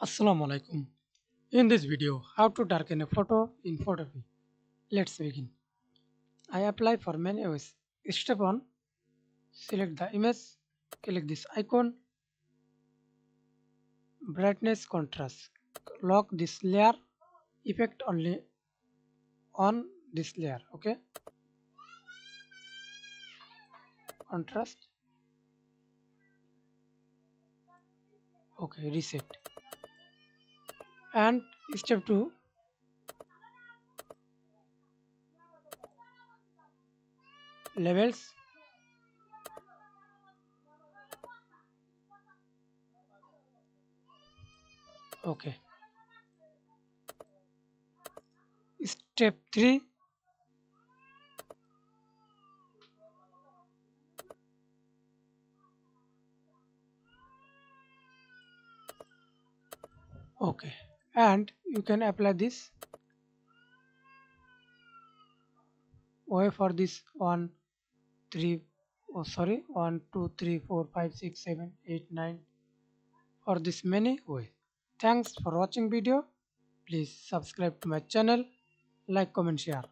Assalamu alaikum. In this video, how to darken a photo in photopea. Let's begin. I apply for many ways. Step 1. Select the image. Click this icon. Brightness contrast. Lock this layer. Effect only on this layer. Okay. Contrast. Okay. Reset. And step 2. Levels. Okay. Step 3. Okay. And you can apply this way for this one 3 oh sorry 1 2 3 4 5 6 7 8 9 for this many way. Thanks for watching video. Please subscribe to my channel, like, comment, share.